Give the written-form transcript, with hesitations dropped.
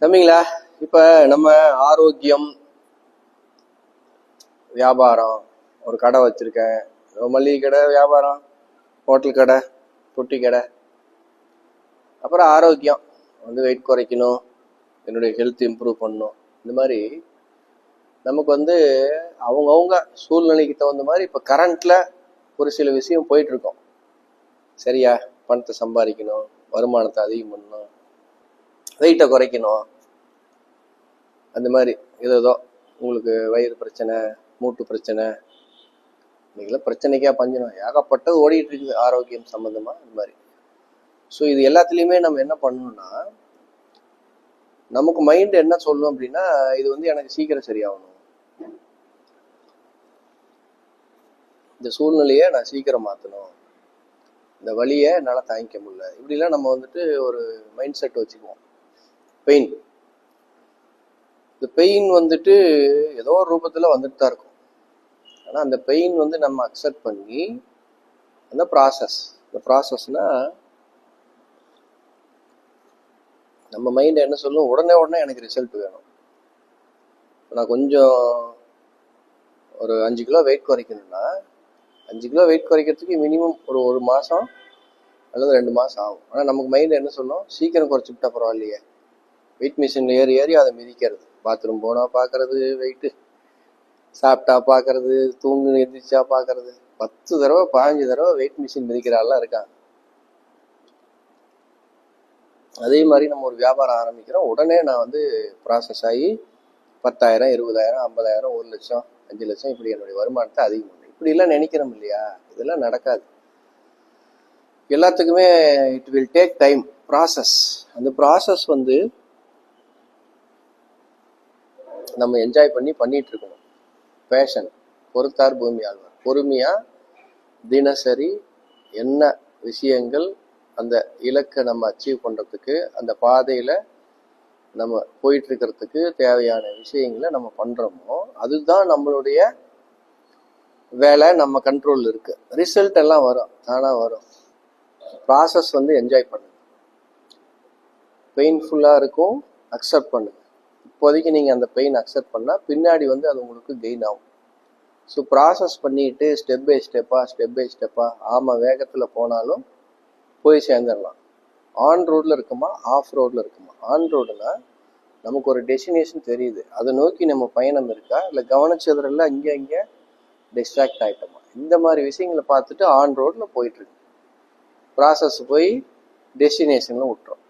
தம்பிங்களா, இப்ப நம்ம ஆரோக்கியம், வியாபாரம், ஒரு கடை வச்சிருக்கேன், மளிகை கடை வியாபாரம், ஹோட்டல் கடை, பொட்டி கடை. அப்புறம் ஆரோக்கியம் வெயிட் குறைக்கணும், என்னுடைய ஹெல்த் இம்ப்ரூவ் பண்ணணும். இந்த மாதிரி நமக்கு அவங்கவுங்க சூழ்நிலைக்கு தகுந்த மாதிரி இப்போ கரண்ட்ல ஒரு சில விஷயம் போயிட்டு இருக்கோம். சரியா? பணத்தை சம்பாதிக்கணும், வருமானத்தை அதிகம் பண்ணணும், வெயிட்டை குறைக்கணும். அந்த மாதிரி ஏதோ உங்களுக்கு வயிறு பிரச்சனை, மூட்டு பிரச்சனை, இன்னைக்கெல்லாம் பிரச்சனைக்கா பஞ்சனம், ஏகப்பட்டது ஓடிட்டு இருக்குது ஆரோக்கியம் சம்பந்தமா. இந்த மாதிரி ஸோ இது எல்லாத்துலேயுமே நம்ம என்ன பண்ணணும்னா, நமக்கு மைண்ட் என்ன சொல்லும் அப்படின்னா, இது எனக்கு சீக்கிரம் சரியாகணும், இந்த சூழ்நிலையை நான் சீக்கிரம் மாற்றணும், இந்த வலியை என்னால் தாங்கிக்க முடியல, இப்படிலாம் நம்ம ஒரு மைண்ட் செட் வச்சுக்குவோம். பெயின், இந்த பெயின் ஏதோ ஒரு ரூபத்தில் வந்துட்டு தான் இருக்கும். ஆனால் அந்த பெயின் நம்ம அக்செப்ட் பண்ணி அந்த ப்ராசஸ்னா நம்ம மைண்ட் என்ன சொல்லும், உடனே எனக்கு ரிசல்ட் வேணும். நான் கொஞ்சம் ஒரு 5 கிலோ வெயிட் குறைக்கணும்னா 5 கிலோ வெயிட் குறைக்கிறதுக்கு மினிமம் ஒரு மாதம் அல்லது 2 மாதம் ஆகும். ஆனால் நமக்கு மைண்ட் என்ன சொல்லும், சீக்கிரம் குறைச்சிக்கிட்டா பரவாயில்லையே. வெயிட் மிஷின் ஏறி அதை மிதிக்கிறது, பாத்ரூம் போனால் பார்க்கறது வெயிட்டு, சாப்பிட்டா பார்க்கறது, தூங்கு எந்திரிச்சா பார்க்கறது, 10 தடவை 15 தடவை வெயிட் மிஷின் மிதிக்கிறாள்லாம் இருக்காங்க. அதே மாதிரி நம்ம ஒரு வியாபாரம் ஆரம்பிக்கிறோம், உடனே நான் ப்ராசஸ் ஆகி 10,000, 20,000, 50,000, 1 லட்சம், 5 லட்சம், இப்படி என்னுடைய வருமானத்தை அதிகம் பண்ணு, இப்படிலாம் நினைக்கிறோம் இல்லையா? இதெல்லாம் நடக்காது. எல்லாத்துக்குமே it will take time, process. அந்த ப்ராசஸ் நம்ம என்ஜாய் பண்ணிட்டு இருக்கணும். பேஷன், பொறுத்தார் பூமி ஆழ்வார். பொறுமையா தினசரி என்ன விஷயங்கள் அந்த இலக்கை நம்ம அச்சீவ் பண்றதுக்கு, அந்த பாதையில நம்ம போயிட்டு இருக்கிறதுக்கு தேவையான விஷயங்களை நம்ம பண்றோமோ, அதுதான் நம்மளுடைய வேலை. நம்ம கண்ட்ரோல் இருக்கு. ரிசல்ட் எல்லாம் வரும், தானா வரும். ப்ராசஸ் என்ஜாய் பண்ணுங்க. பெயின்ஃபுல்லா இருக்கும், அக்செப்ட் பண்ணுங்க. இப்போதைக்கு நீங்க அந்த பெயின் அக்செப்ட் பண்ணா பின்னாடி அது உங்களுக்கு கெயின் ஆகும். ஸோ ப்ராசஸ் பண்ணிட்டு ஸ்டெப் பை ஸ்டெப்பா ஆமாம் வேகத்தில் போனாலும் போய் சேர்ந்துடலாம். ஆன் ரோடில் இருக்குமா, ஆஃப் ரோடில் இருக்குமா? ஆன் ரோடுனா நமக்கு ஒரு டெஸ்டினேஷன் தெரியுது, அதை நோக்கி நம்ம பயணம் இருக்கா, இல்லை கவனிச்சதுல இங்கே டிஸ்ட்ராக்ட் ஆகிட்டோமா? இந்த மாதிரி விஷயங்களை பார்த்துட்டு ஆன் ரோடில் போயிட்டுருக்கு. ப்ராசஸ் போய் டெஸ்டினேஷனில் விட்டுரும்.